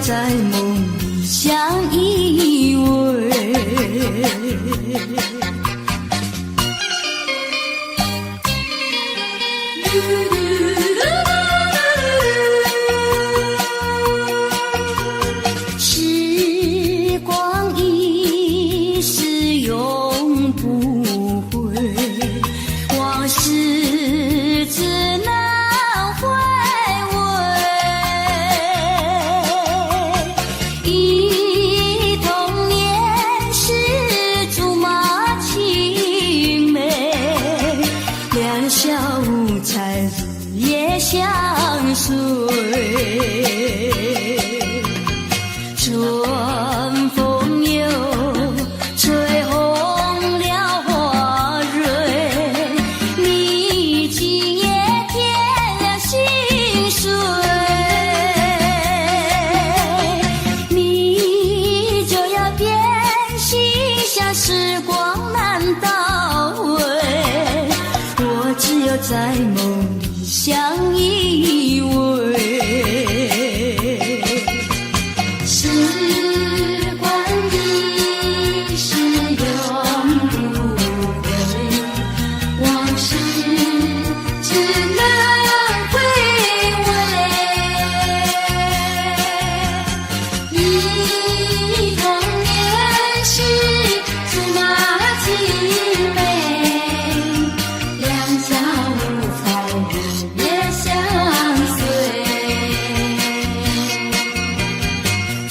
在梦里相依偎。时光一逝永不回，往事只能回味。忆童年时竹马青梅，两小无猜日夜相随。春风又吹红了花蕊，你今夜添了心碎，你就要变心，像时光难倒回，我只有在梦里相依偎。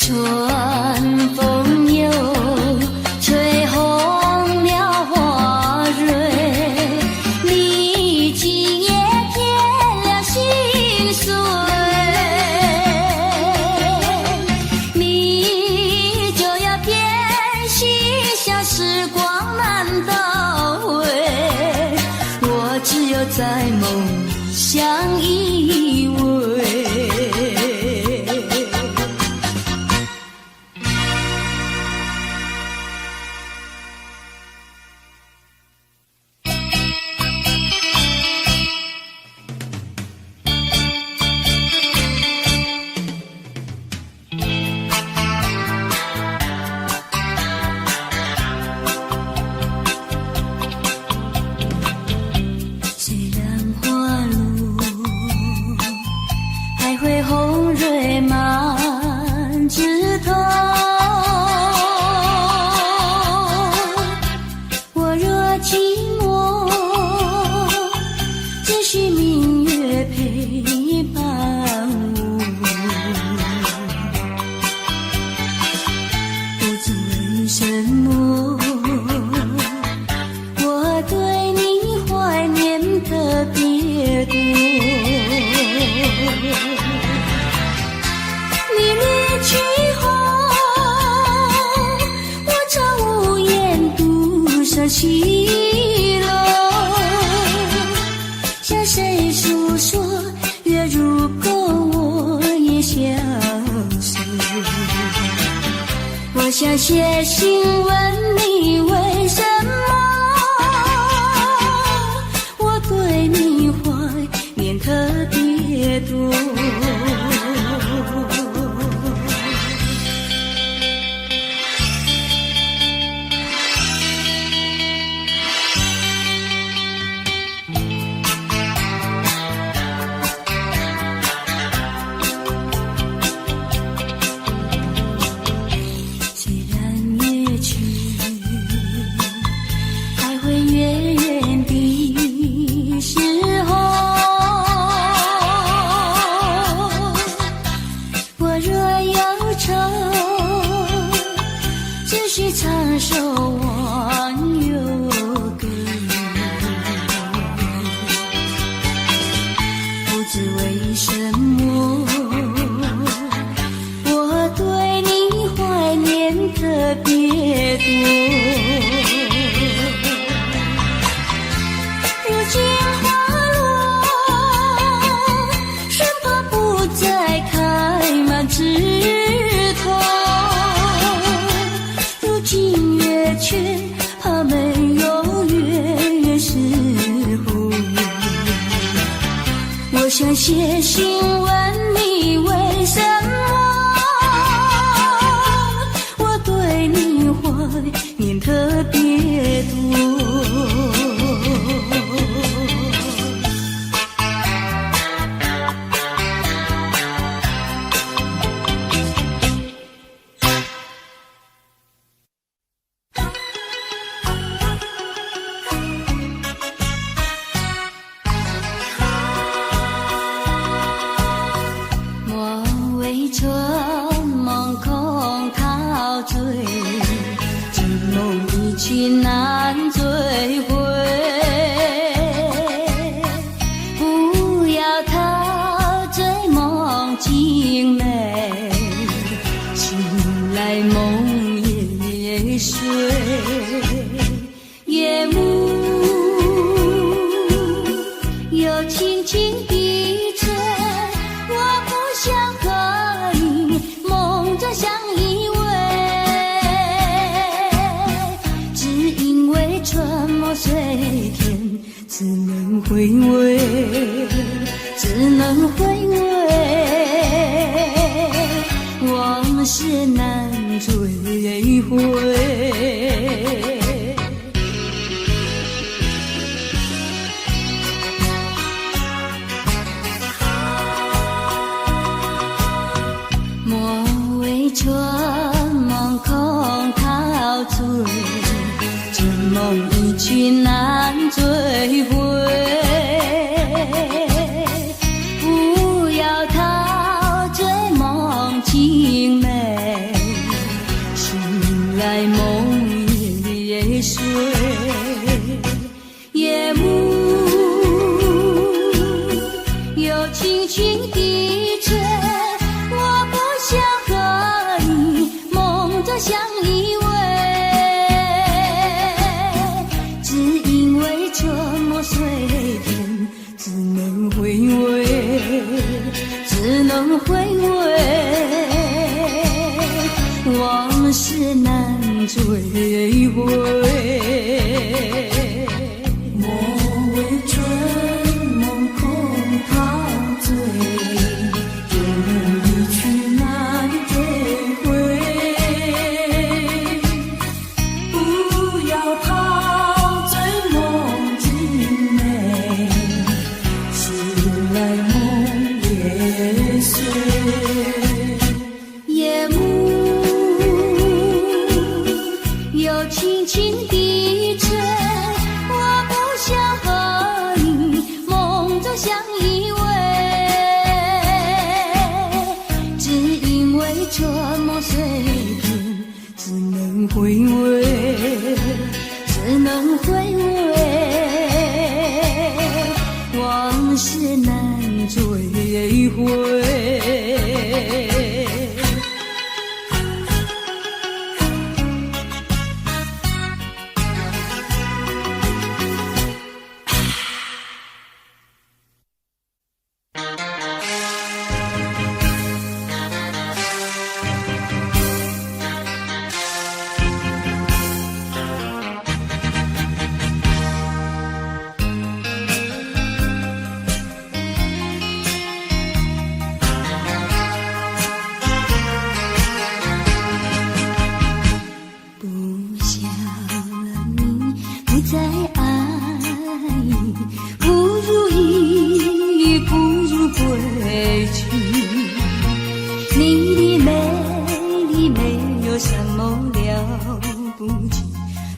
春风又吹红了花蕊，你今夜添了心碎，你就要变心，像时光难倒回，我只有在梦里相依偎。会红蕊满枝头，我若寂寞，只需明月陪伴我。不知为什么，我对你怀念特别多。你离去后，我常无言独上西楼，向谁诉说？月如钩，我也消瘦。我想写信问你，为什么我对你怀念特别多？长守忘忧歌，不知为什么，我对你怀念特别多。如今花落，生怕不再开满枝头。却怕没有月时候，我想写信问你，为什么静美，醒来梦也碎，夜幕又轻轻低垂，我不想和你梦中相依偎，只因为春梦随天，只能回味，只能回味，往事难追回。莫为春梦空陶醉，这梦一去难追回。不要陶醉梦境美，醒来梦也碎，夜幕又轻轻低垂，我不想和你梦中相依偎，只因为春梦随天，只能回味，只能回味，往事难追回。莫为春梦空陶醉，这梦一去难追回。不要陶醉梦境美，醒来梦也碎，夜幕又轻轻低垂，我不想和你梦中相依偎，只因为春梦随天，只能回味，只能回味，往事难追回。再爱不如意，不如归去。你的美丽没有什么了不起，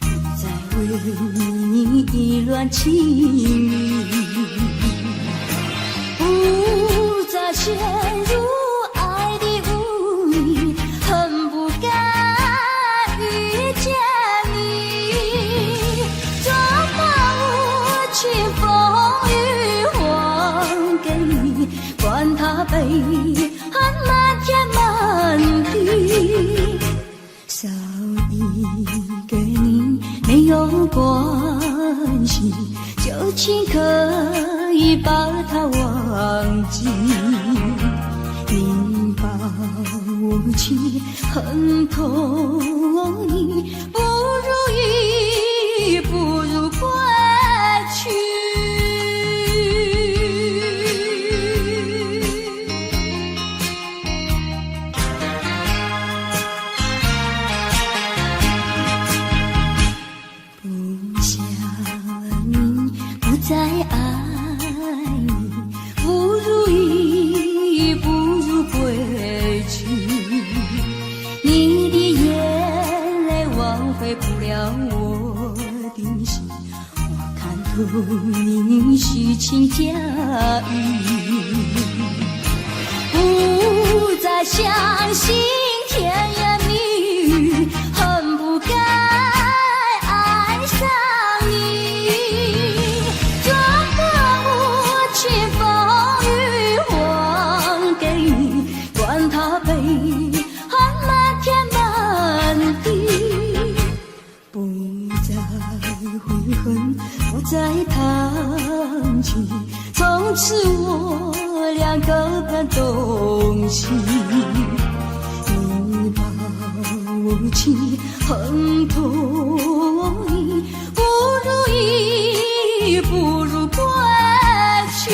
不再为你意乱情迷，不再陷入爱的污泥，恨不该遇见风雨还给你，管他悲恨漫天漫地，少一个你没有关系，就请可以把它忘记。你把我气恨透你，不如意，不如归去。不想你，不再爱你，不如意，不如归去。你的眼泪枉费不了我的心，你虚情假意，不再相信甜言蜜语，恨不该爱上你，转个无情风雨还给你，起，你抱起很多意，不如意，不如归去。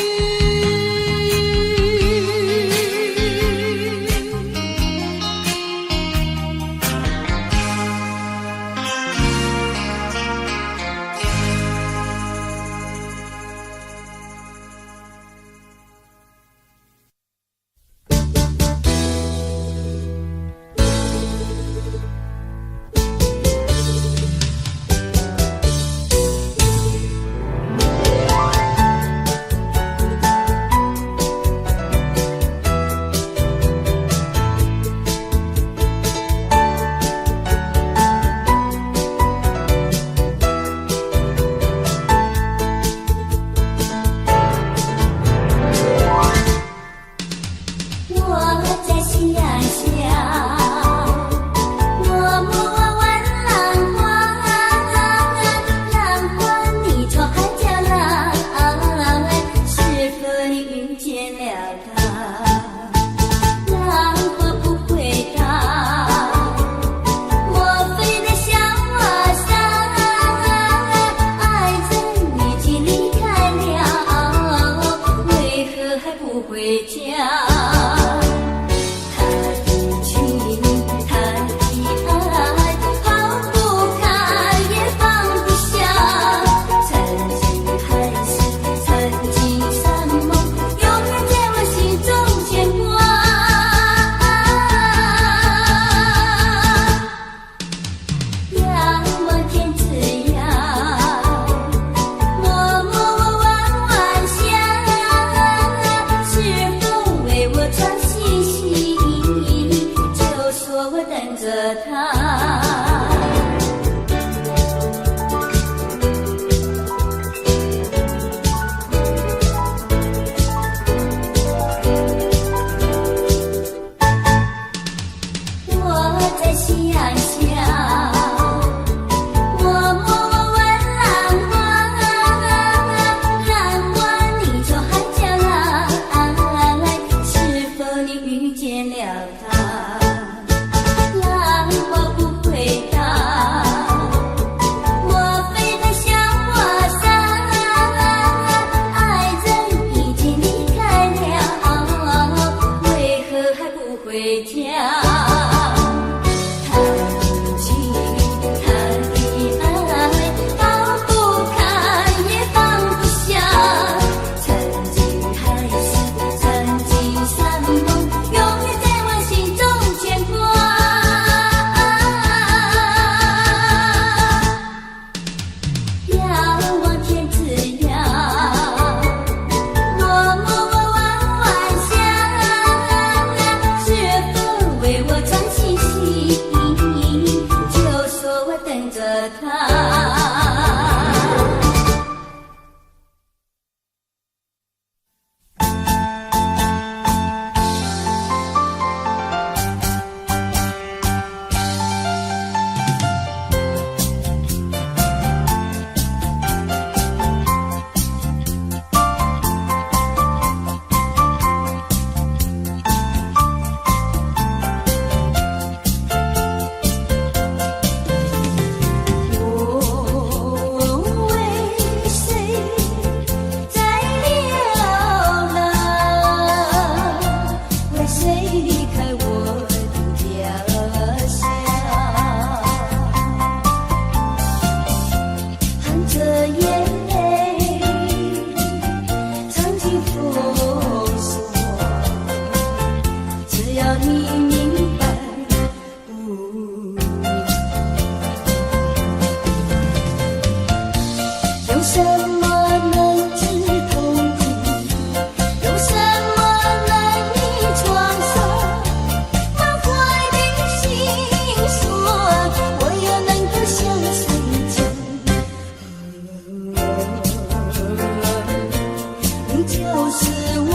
就是我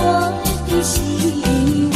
的希望。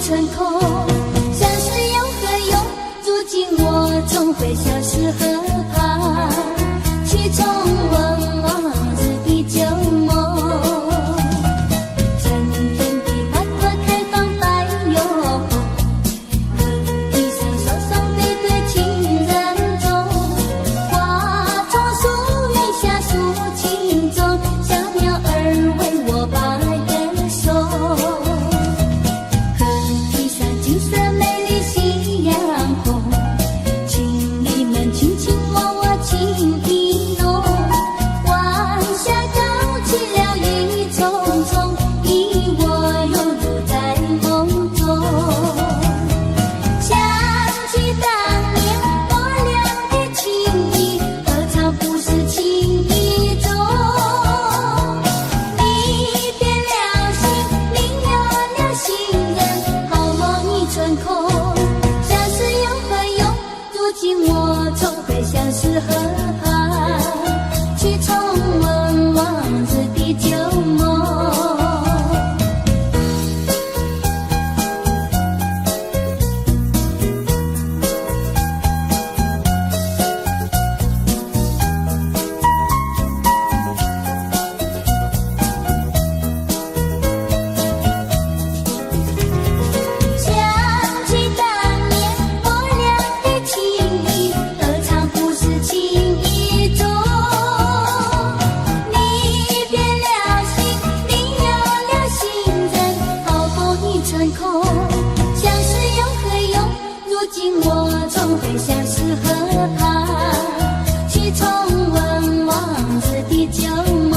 成空，相思有何用？如今我总会消失河畔，去重温往日的旧梦。春天的花朵开放白又红，河堤上手送的对情人钟，花丛树荫下诉情衷，小鸟儿为我把歌颂。河堤上景色美丽夕阳红，情侣们轻轻往我情意浓，晚霞高起了雨匆匆，你我融入在梦中。想起当年我俩的情谊，何尝不是情意中？你变了心，你有了心人，好梦已成空。相思有何用？如今我总会消失河畔，去重温往日的旧梦。想起当年我俩的情谊，何尝不是情意中？你变了心，你有了心人，好梦已成空。相思有何用？如今我总会消失河畔，去重温往日的旧梦。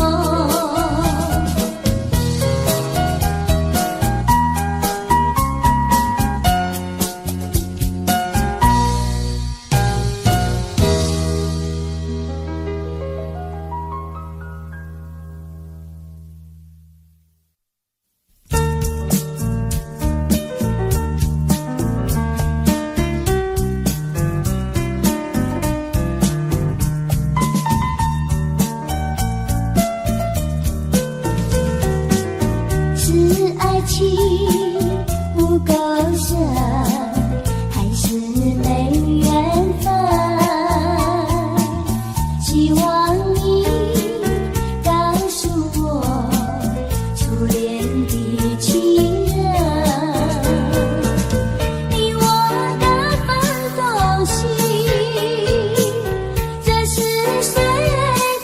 是爱情不够深，还是没缘分？希望你告诉我初恋的情人，你我的分东西，这是岁月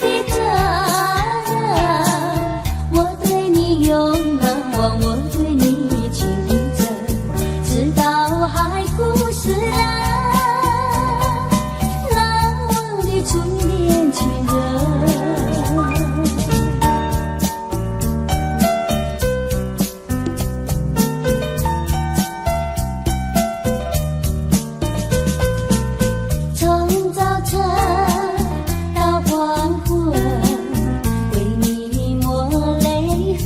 的责任。我对你永难忘，我对你情真，直到海枯石烂，难忘的初恋情人。从早晨到黄昏，为你抹泪痕，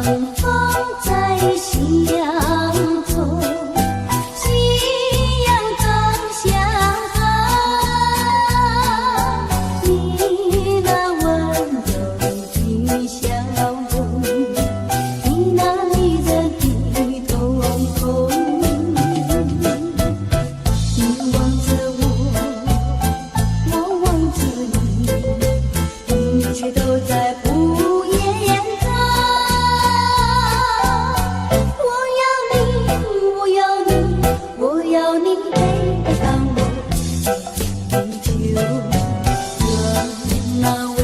相逢在夕阳中，夕陪伴我地久。那微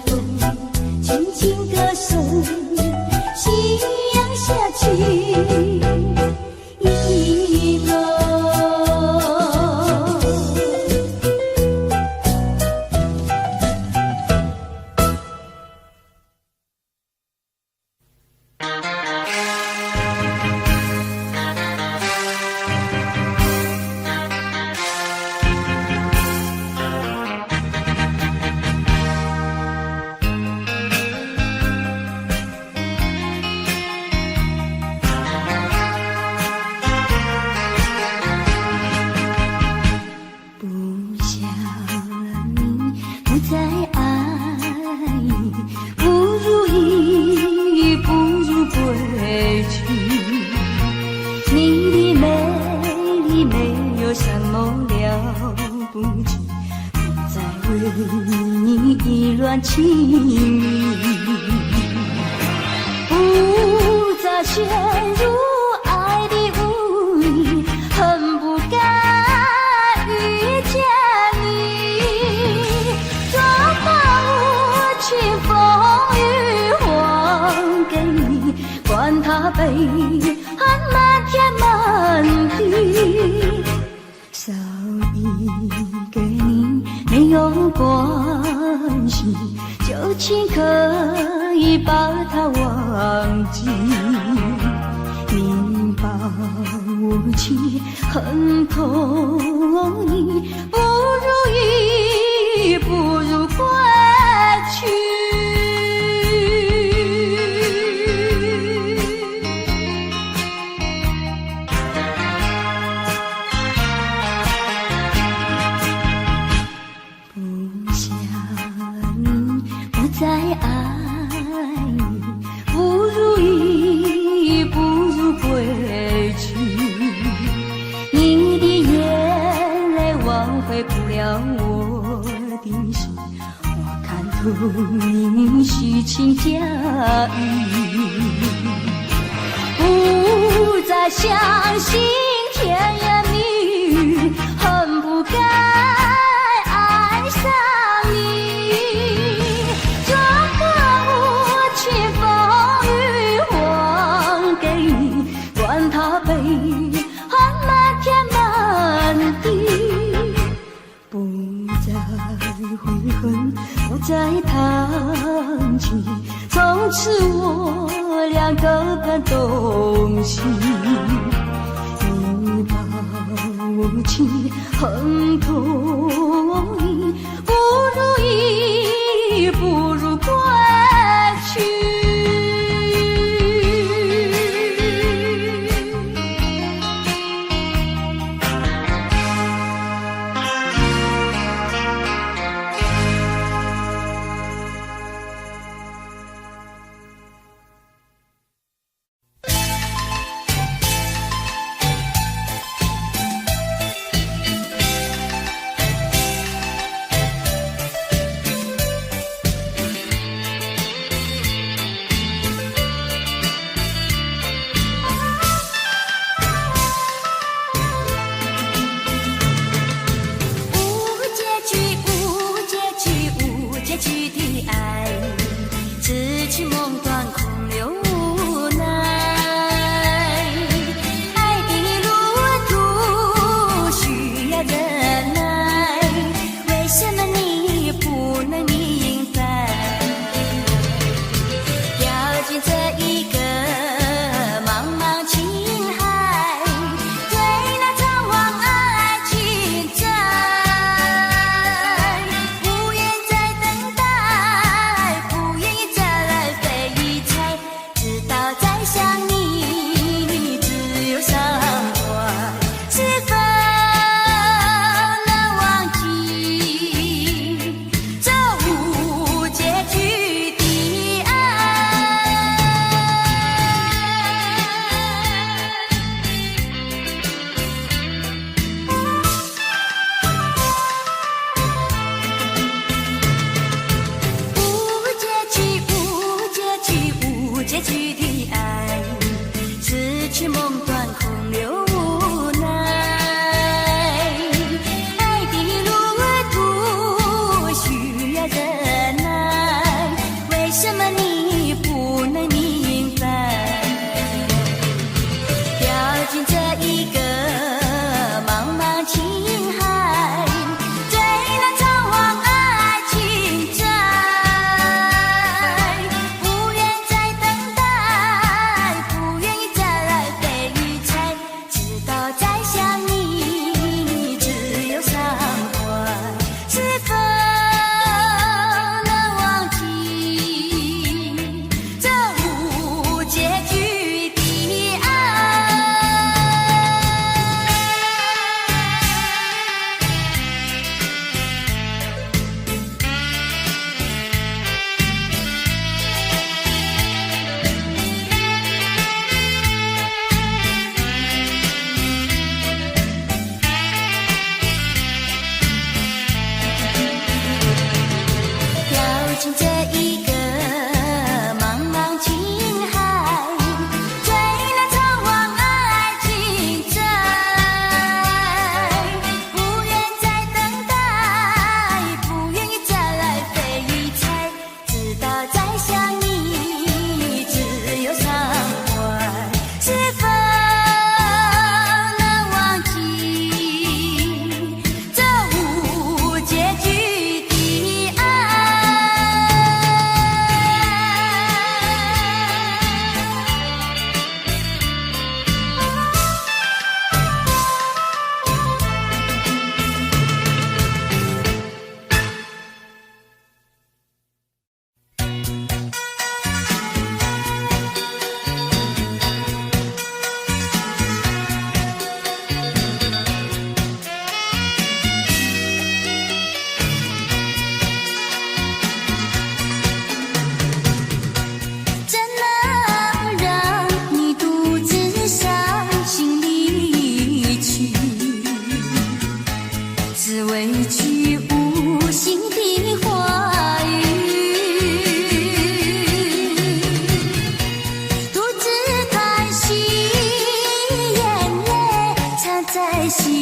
风轻轻歌声，夕阳下去一个。情迷，不再陷入爱的无意，恨不该遇见你。怎把无情风雨还给你？管他悲恨漫天满地，少一个你没有关系，就请可以把它忘记。你把我情恨透你，不如意，不如归去。不想你，不再爱你，不如意，不如归去。你的眼泪挽回不了我的心，我看透你虚情假意，不再相信甜言蜜语，恨不该爱上你。这个无情风雨还给你，管他悲恨漫天满地，不再悔恨，不再叹气，从此我俩各奔东西。你把我情恨透你，不如意，不如归去。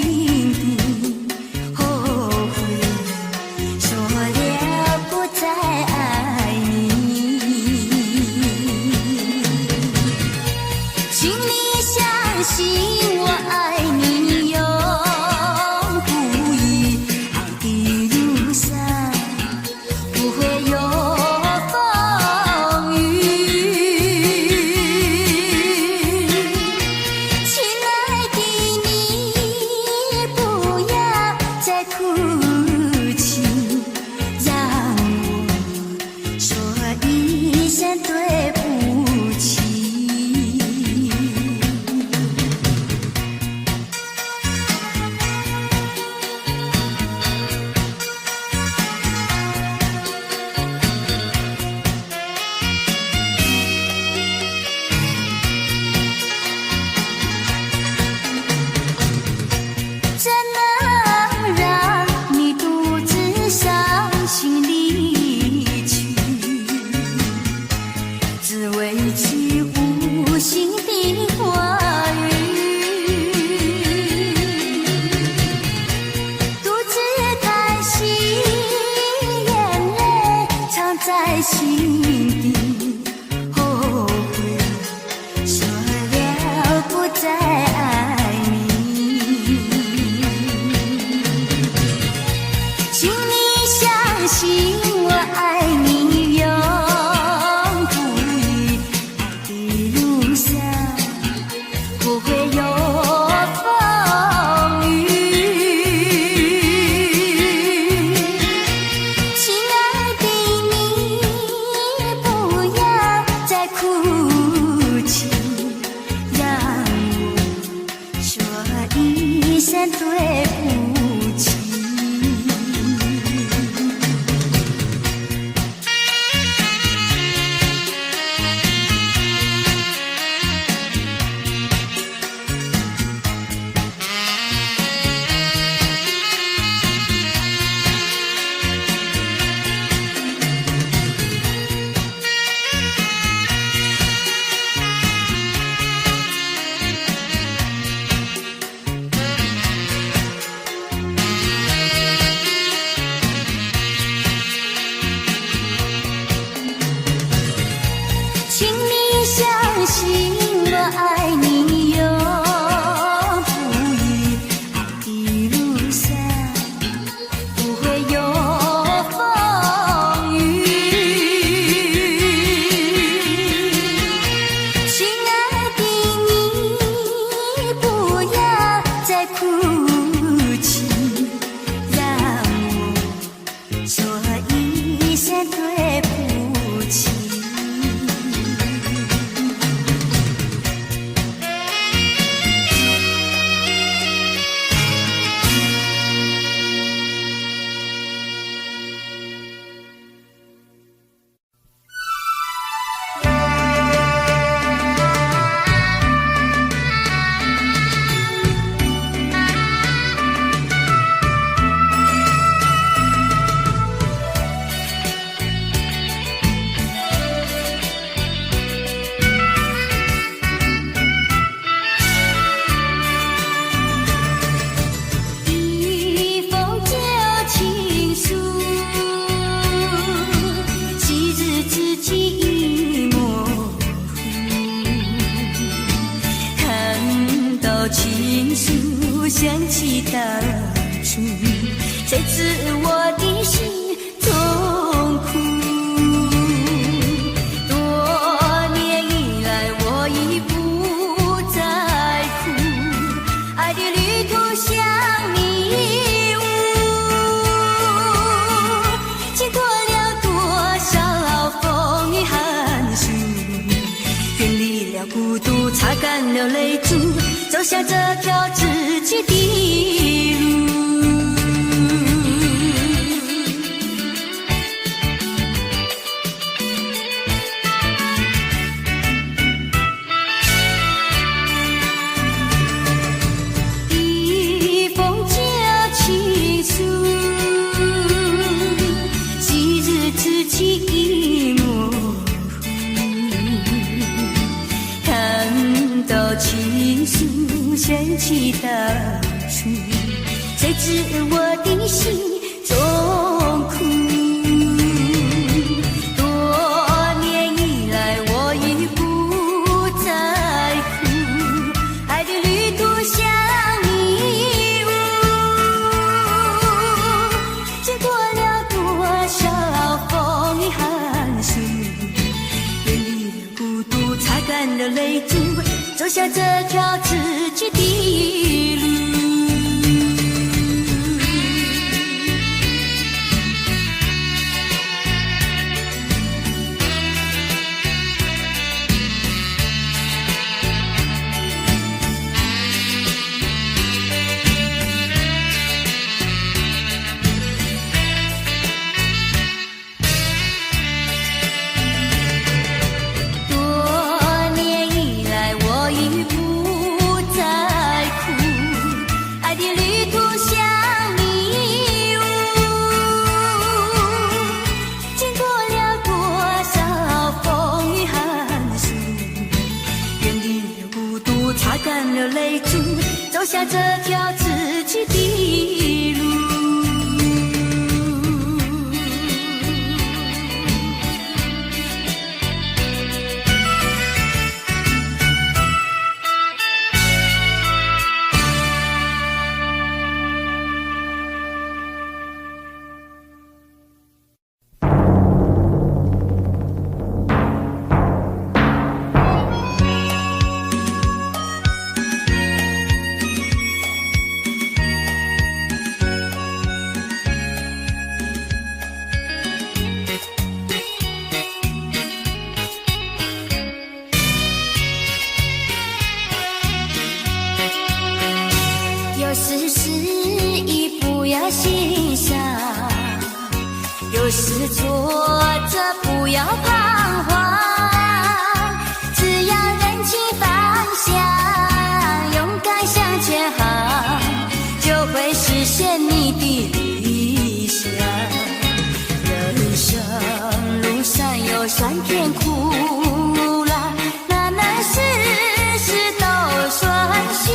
底，后悔说了不再爱你。请你相信我爱你永不移，爱的路上不会有风雨。亲爱的你，不要再哭泣，让我说一声对不起。怎能让你独自伤心离去？只为句无心的话语，独自叹息，眼泪藏在心底，后悔说了不再爱你。请你相信我爱你永不移，爱的路上不会有风雨。亲爱的你，不要再哭泣，让我说一声对不起。请你相信我爱你永不移，爱的路上不会有风雨。亲爱的你，不要再哭泣，让我说一声对不起。一封旧情书，昔日知己已模糊，看到情书想起当初，才知我的心痛苦。多年以来我已不再哭，爱的旅途像迷雾，经过了多少风雨寒暑，远离了孤独，擦干了泪珠，走向这条自己的路。一封旧情书，昔日知己已模糊，看到情书想起当初。知我的心中苦。多年以来我已不再哭，爱的旅途像迷雾，经过了多少风雨寒暑，远离了孤独，擦干了泪珠，走下这条自己的路。走下这条自己的路。有时已不要欣赏，有时挫折不要彷徨，只要认清方向，勇敢向前行，就会实现你的理想。人生路上有酸甜苦辣，哪能事事都顺心。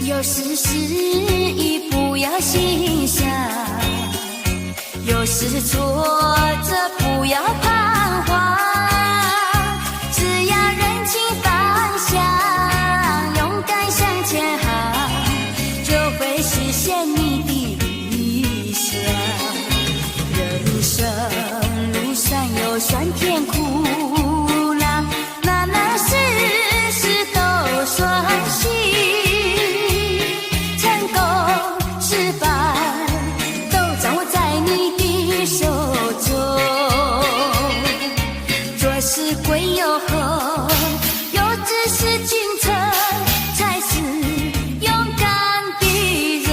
有时失意不要欣赏，有时挫折不要彷徨，只要认清方向，勇敢向前行，就会实现你的理想。人生路上有酸甜苦辣，哪能事事都顺心。归又何？有志是进程，才是勇敢的人。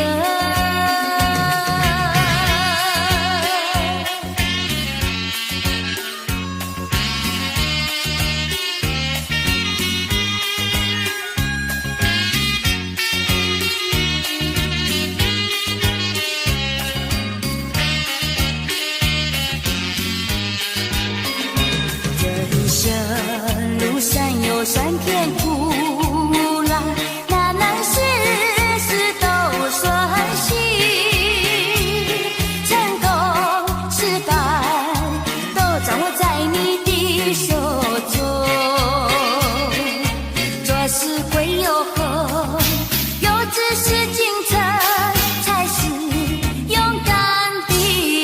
路上有酸甜苦辣，哪能事事都顺心。成功失败都掌握在你的手中，做事归又何？有志是进程，才是勇敢的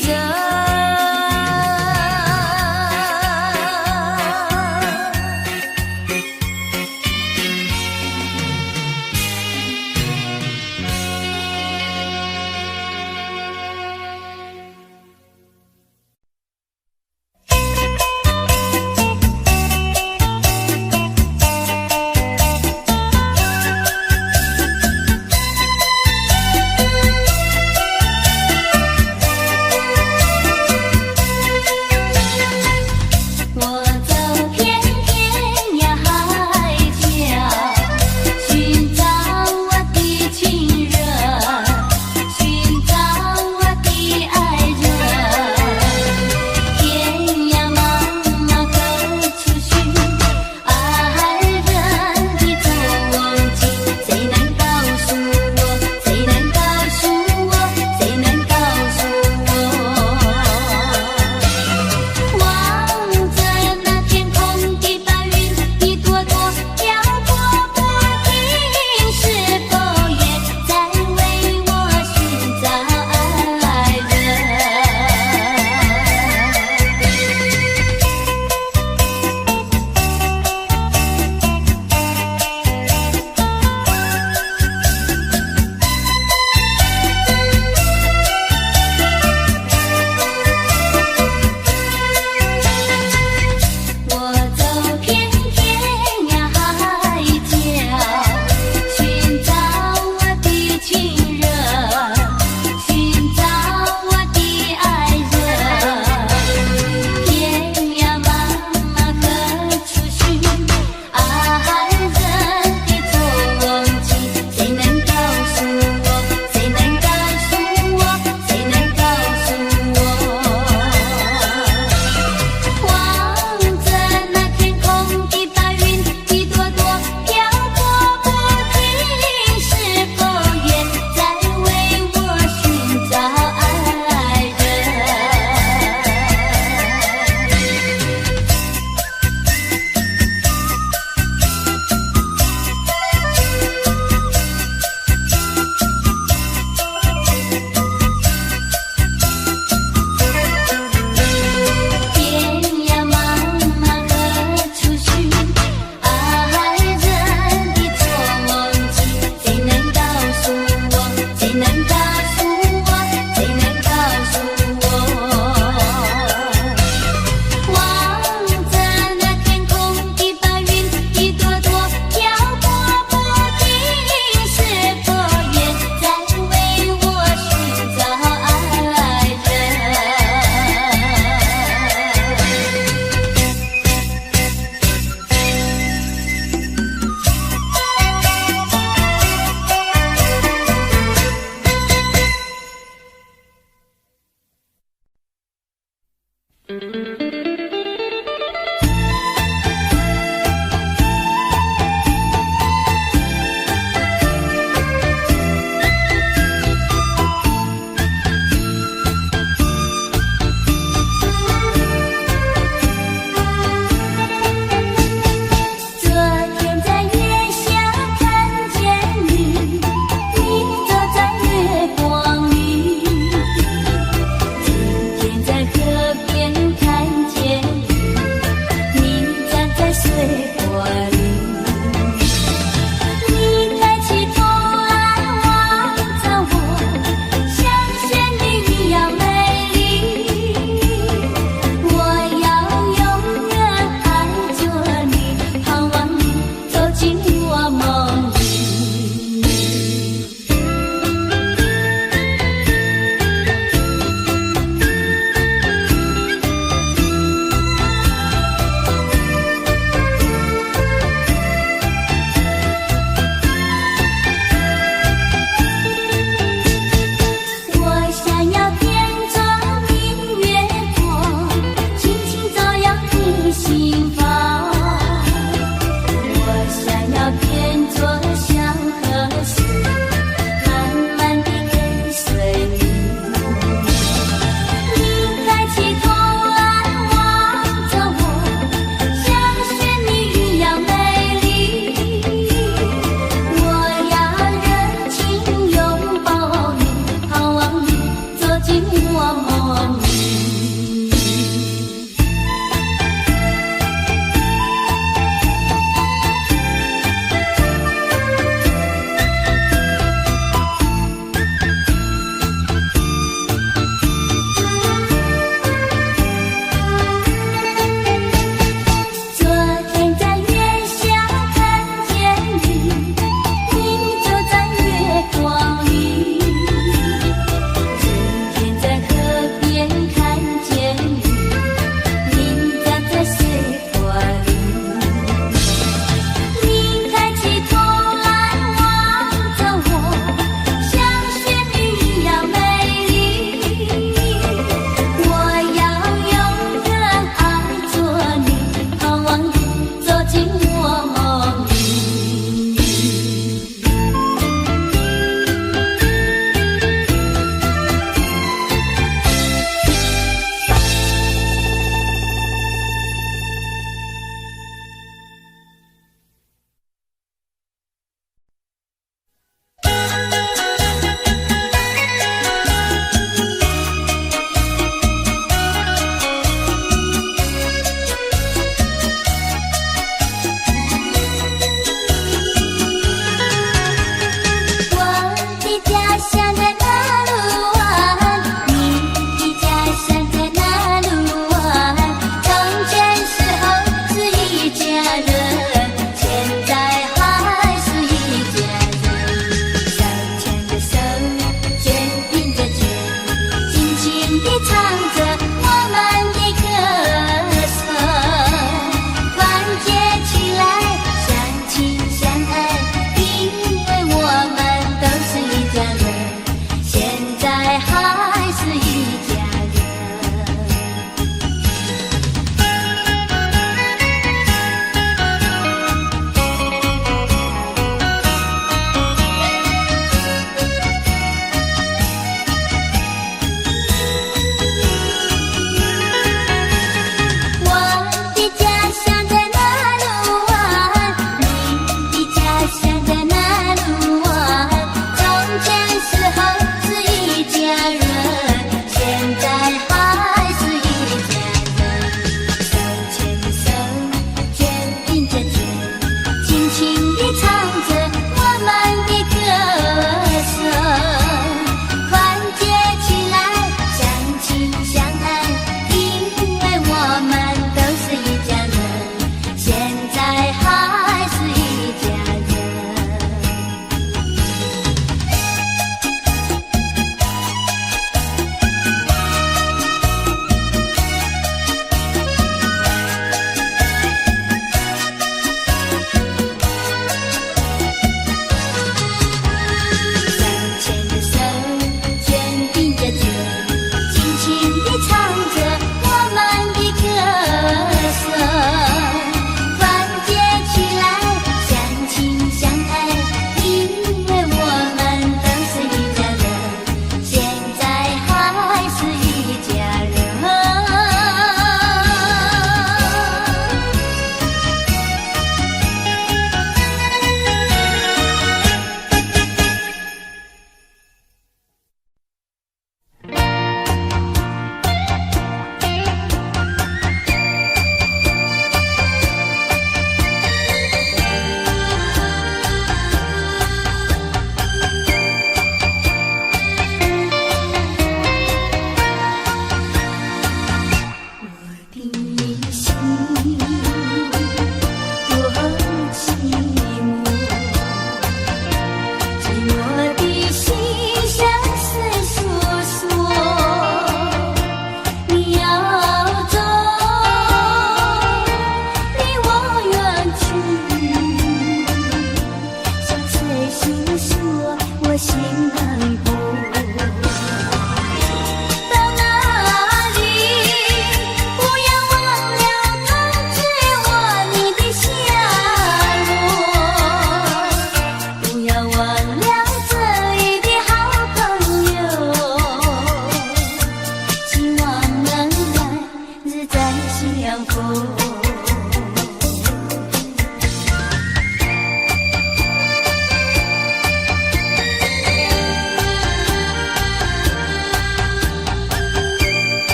人。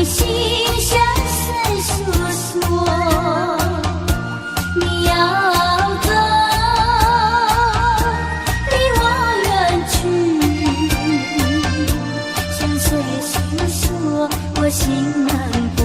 心相思诉说，你要走，离我远去，相随诉说我心难过。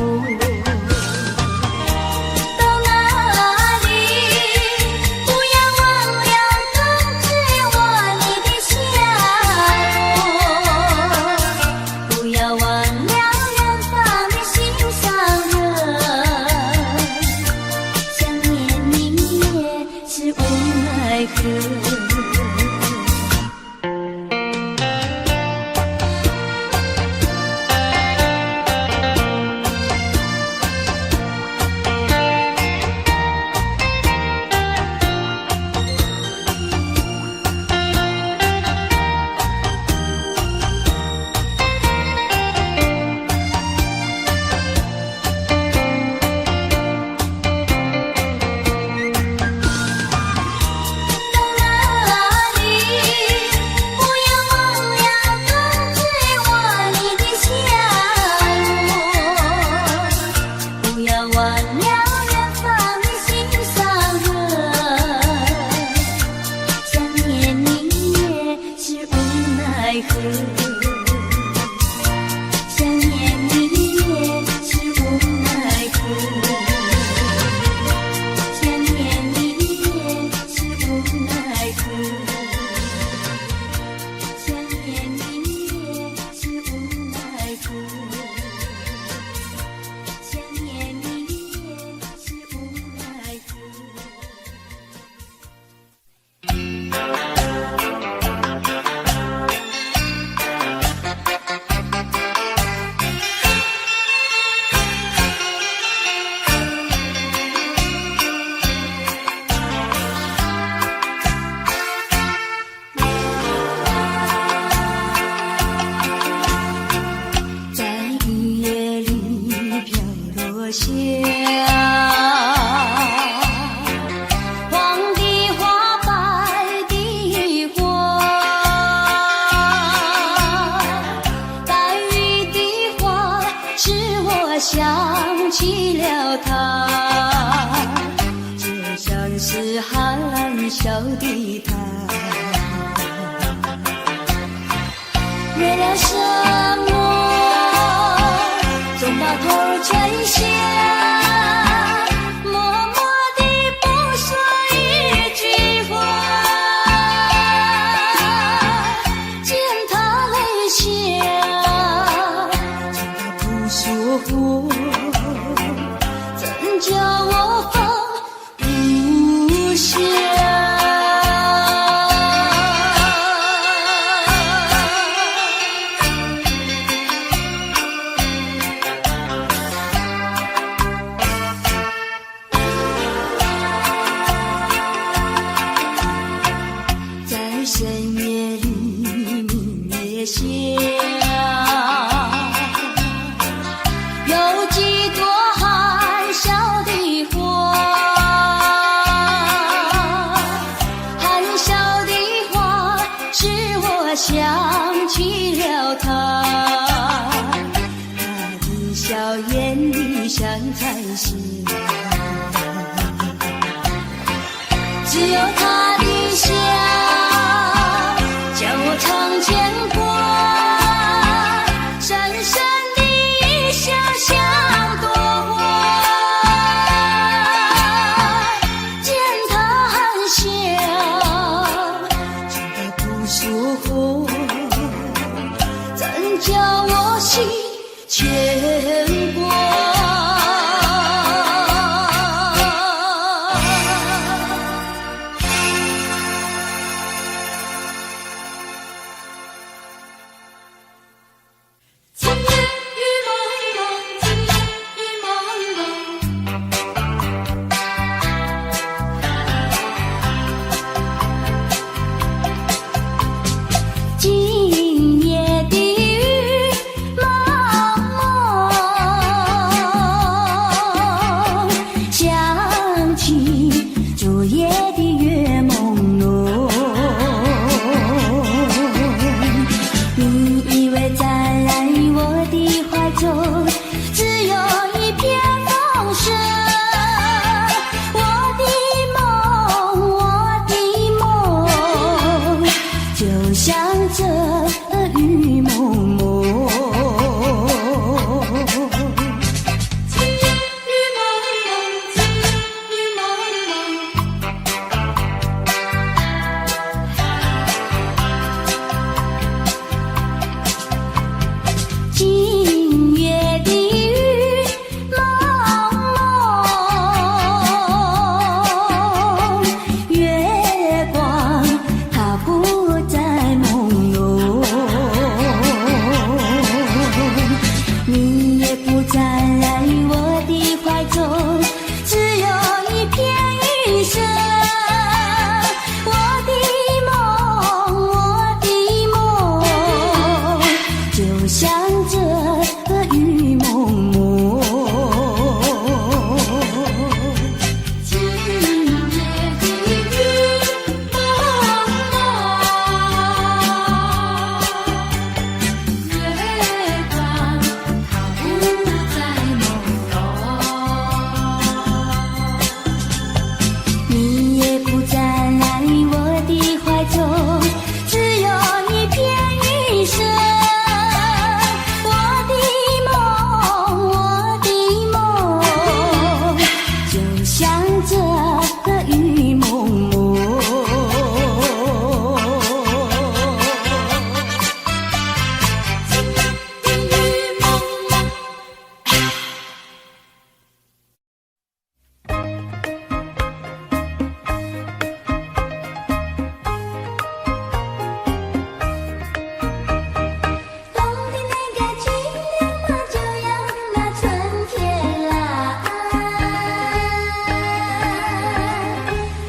想起了他，就像是含笑的他。为了什么总把头垂下，默默地不说一句话，见他泪下，见他不说话，怎叫我放不下？在深夜里明月下，有几朵含笑的花，含笑的花使我想起了他，他的笑眼里像彩霞，只有他的笑叫我常牵挂，深深的一笑像朵花，见他含笑，见他不说话，怎叫我心牵挂？今夜的雨蒙蒙，你也不在我的怀中，只有一片云色。我的梦，就像这个雨蒙蒙。今夜的雨蒙蒙，月光它不再朦胧。你也不在我的怀中，只有一片云色。我的梦，就像这个雨蒙蒙。雨蒙蒙。冬天那个清凉嘛，就像那春天来。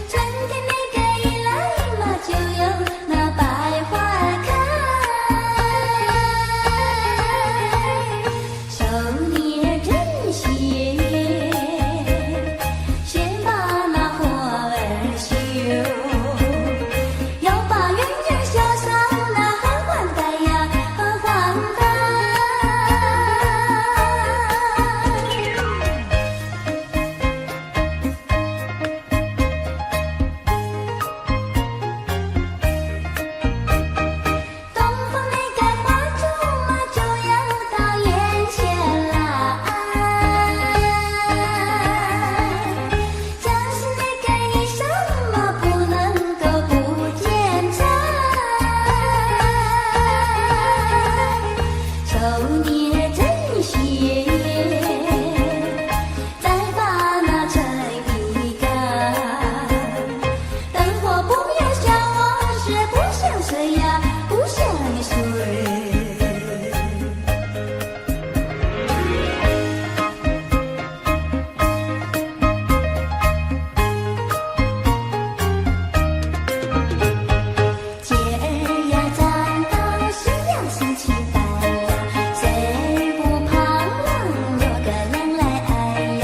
春天那个一来嘛，就有那百花开。手捏针线，先把那花儿绣，要把圆圆绣上那缓缓开呀，缓缓开。东方那个花烛嘛，就要到眼前来。将士那个衣裳嘛，不能够不剪裁。手捏针线，再把那柴皮干。灯火不要像往事，不像水呀，不像水。节儿呀站到夕阳升起来呀，谁不彷徨有个人来爱呀？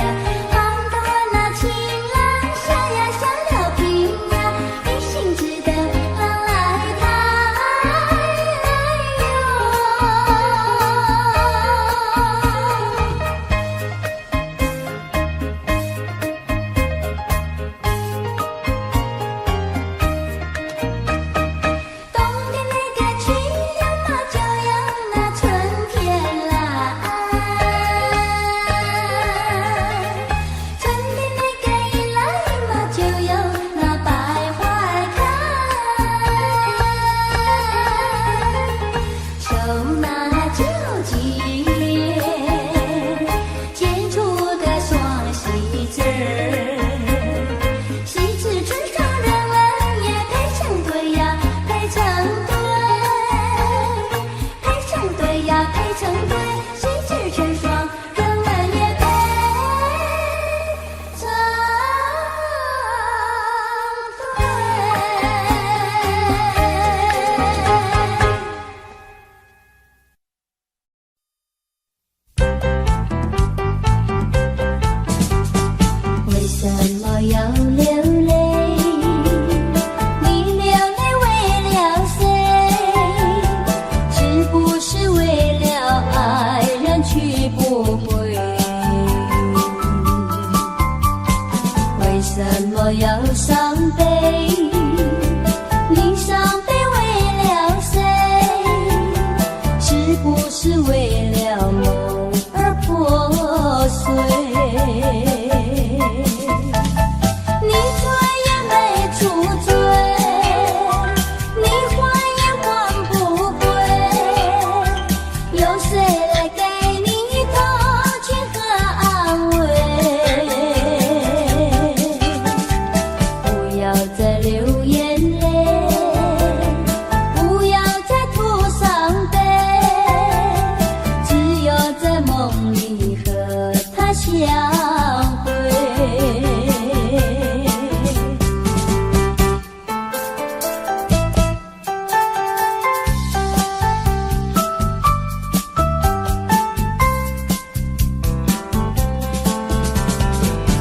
旁到那情郎笑呀笑了平呀，一心只等郎来抬。冬天那个清凉嘛，就有那春天来。春天那个一来嘛，就有那百花开。手拿酒笺，剪出个双喜字儿。喜字春上人文也配成对呀，配成对，配成对呀，配成对。喜字春霜，人文也配成对。为什么要流泪？你流泪为了谁？是不是为了爱人去不回？为什么要伤悲？你伤悲为了谁？是不是为了梦而破碎？你醉也没处醉，你还也还不归。有谁来给你讨梦里和他相会。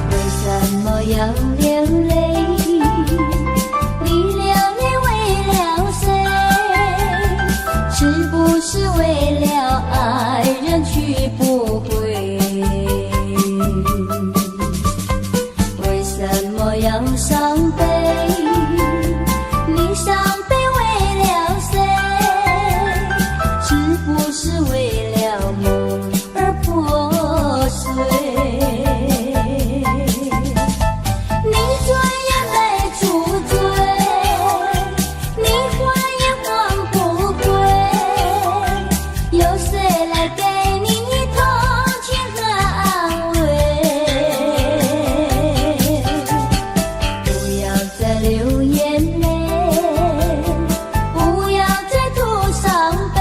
为什么要流泪？你流泪为了谁？是不是为了爱人去不回？为什么要伤悲？你伤悲为了谁？是不是为了梦而破碎？你转眼没处追，你还也还不归，有谁来给你同情和安慰？不要再流眼泪，不要再吐伤悲，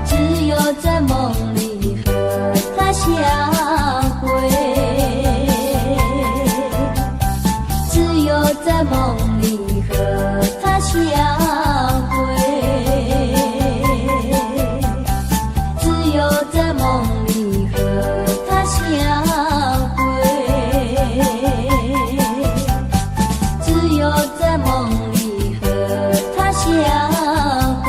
只有在梦里和他相会，只有在梦里和他相会，只有在梦里和他相会，只有在梦里和他相会，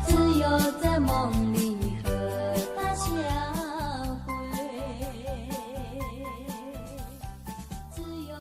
只有在梦里和他相会，只有。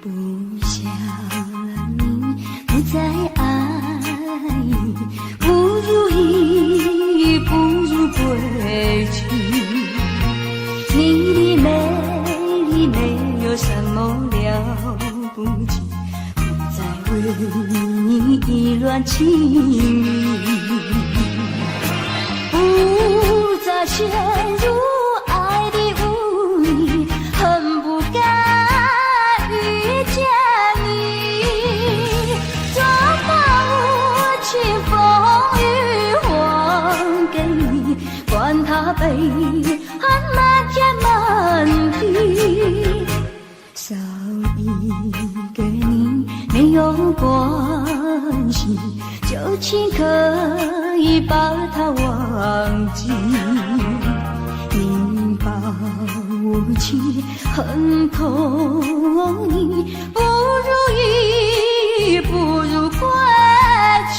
不想了你，不再爱，不如意，不如归去。你的美丽没有什么了不起，不再为你意乱情迷，不再陷入爱的污泥，恨不该遇见你，做把无情风雨还给你，管他悲恨漫天漫地，少一个你没有关系，就请可以把它忘记。你把无情恨透你，不如意，不如归去。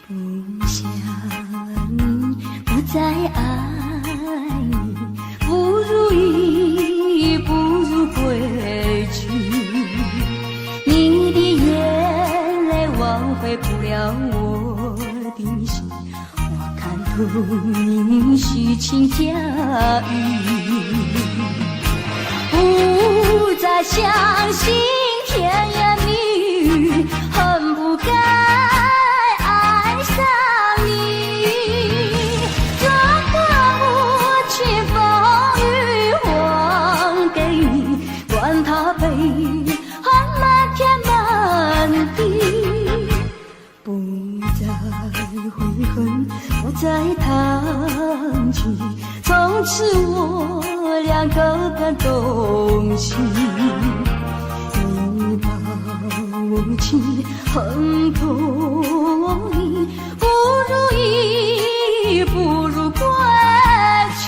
不想你，不再爱你，不如意，不如归去。你的眼泪挽回不了我的心，我看透你虚情假意，不再相信甜言蜜语，恨不该爱上你，做把无情风雨还给你，管他悲恨漫天漫地，不再悔恨，不再谈起，从此我俩各奔东西。你把无情恨透你，不如意，不如归去。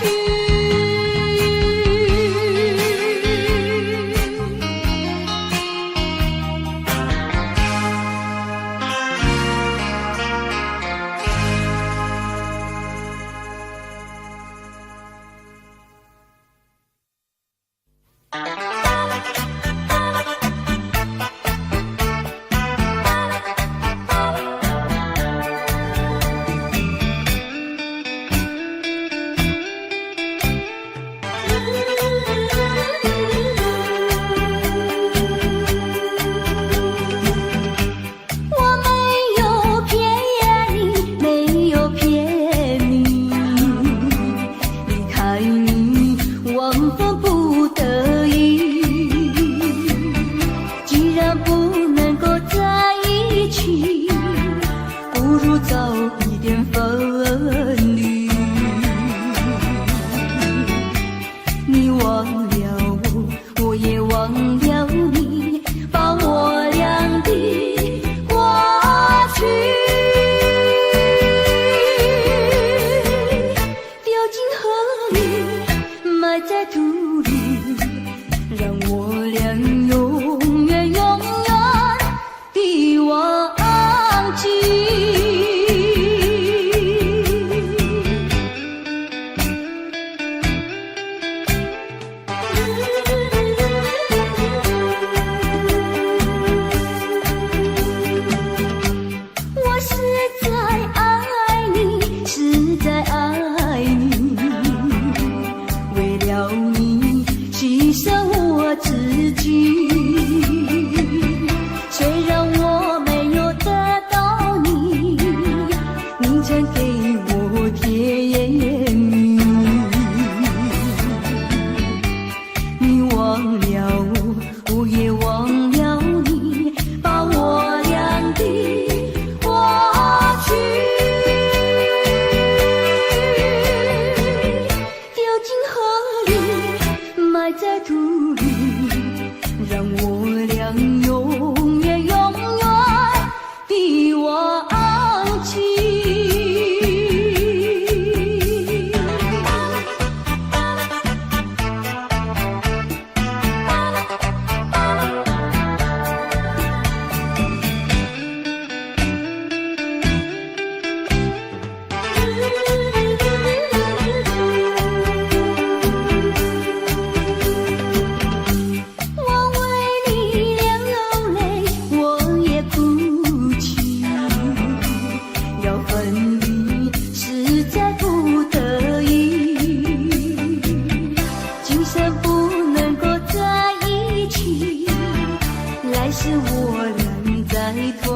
团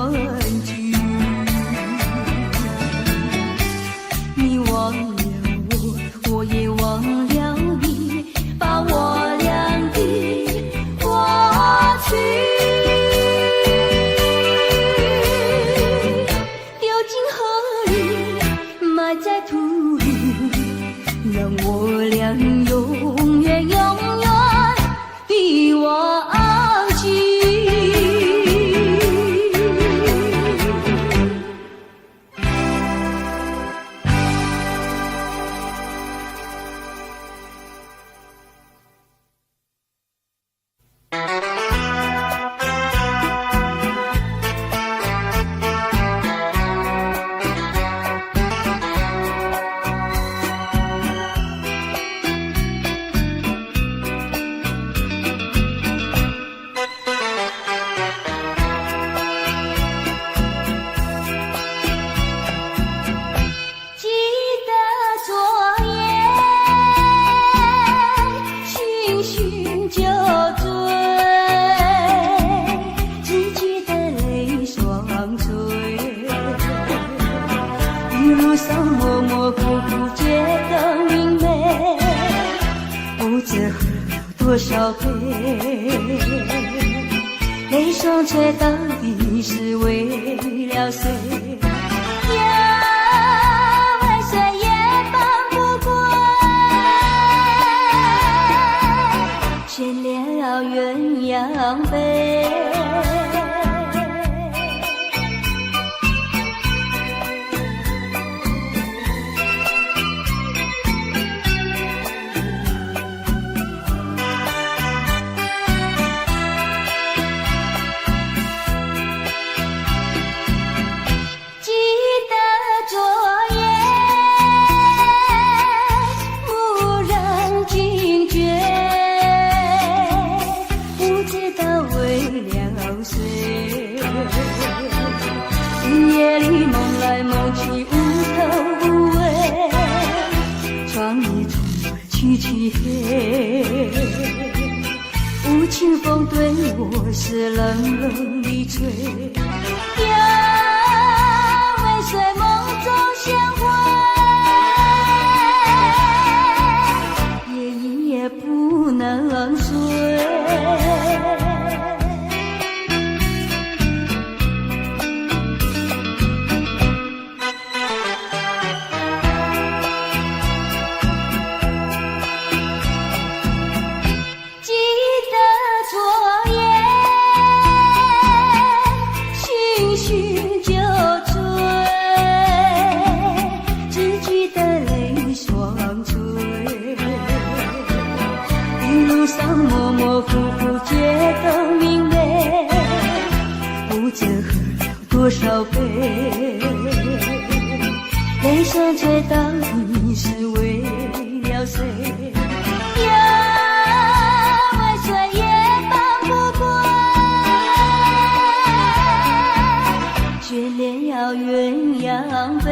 聚。你忘了我，我也忘了你，把我俩的过去丢进河里，埋在土里，让我俩永远永远的忘记。多少杯泪双垂，到底是为了谁？呀，为谁也放不过，悬了鸳鸯杯。夜里梦来梦去无头无尾，窗里充满凄凄黑，无情风对我是冷冷的吹。呀，为谁梦中鲜花，夜夜不能睡。模模糊糊觉得明媚，不知喝了多少杯，泪双垂，到底是为了谁？呀，为谁也放不过，悬了鸳鸯杯。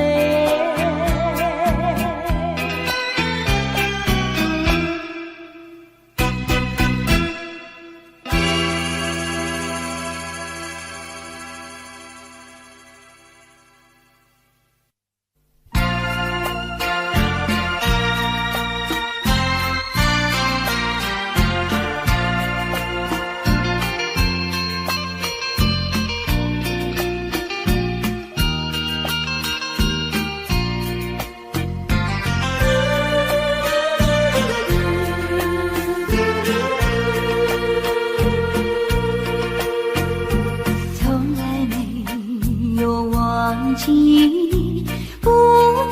不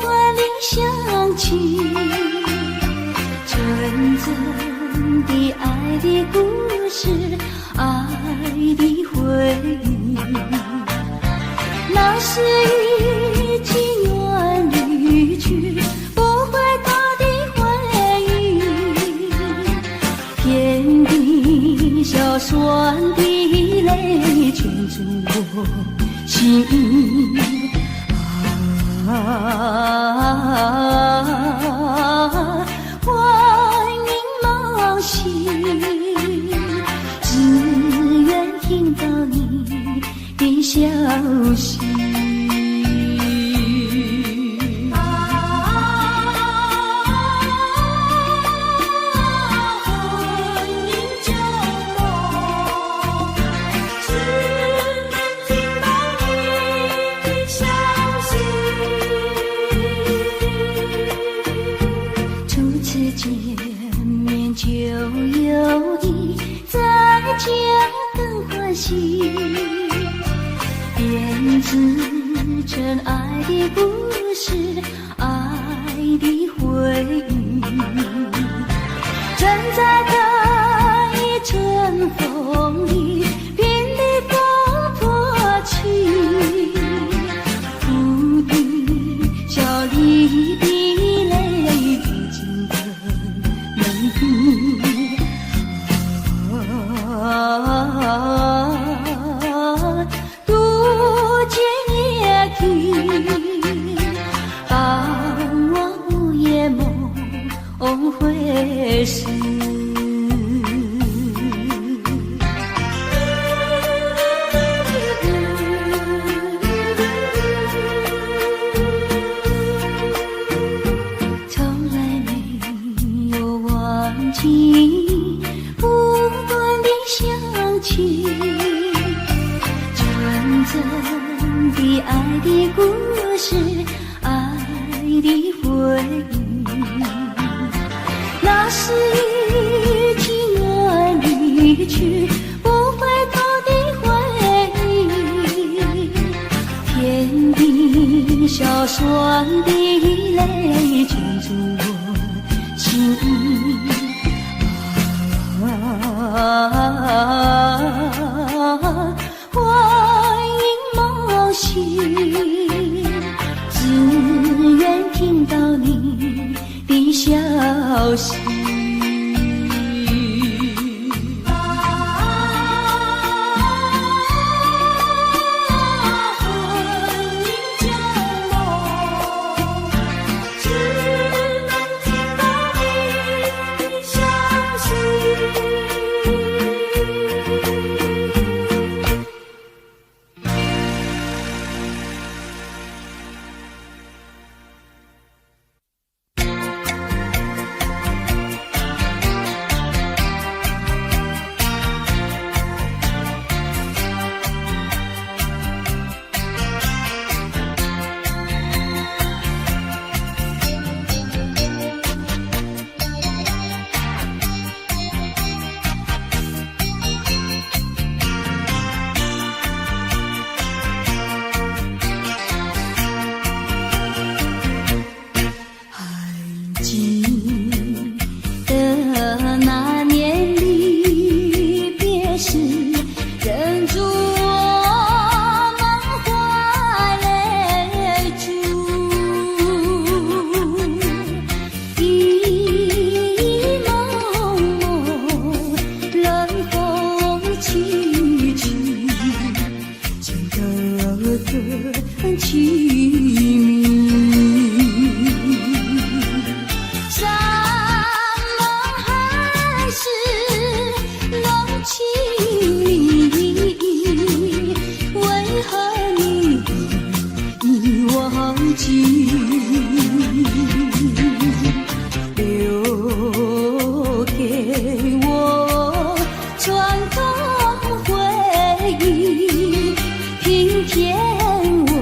断地想起纯真的爱的故事，爱的回忆，那是已经远离去不回头的回忆，天地小酸的泪圈住我心欢迎梦醒，只愿听到你的消息。就有意再见更欢喜，编织成爱的故事，爱的回忆。站在这一阵风里，濒临风破起，不必笑离别。如今夜听，傍晚午夜梦回时。从来没有忘记不断的想起，纯真的爱的故事，爱的回忆。那是已经远离去不回头的回忆，天地小酸的泪浸住我心意。欢迎梦醒，只愿听到你的消息。留给我传统回忆，平添我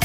故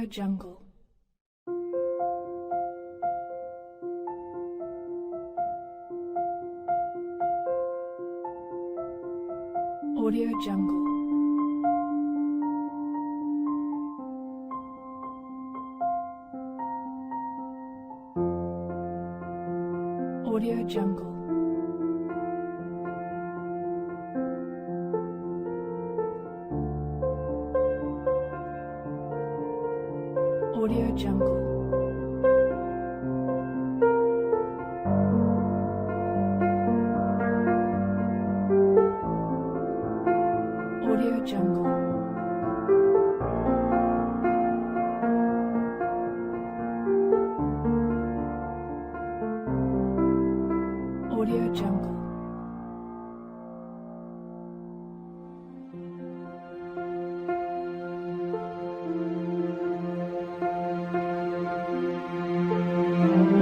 Audio Jungle. Audio Jungle. Audio Jungle. Audio Jungle. Audio Jungle. Audio Jungle.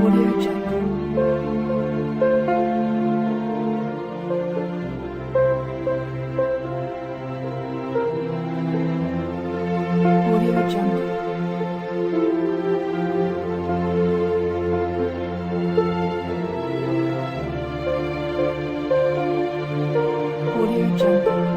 Audio Jungle. Audio Jungle. Audio Jungle. Audio Jungle.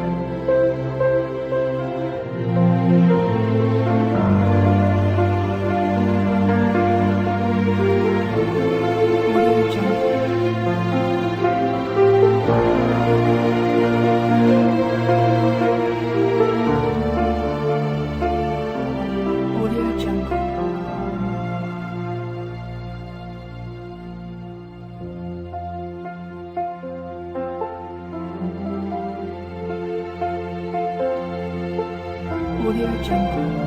Audio Jungle. Audio Jungle.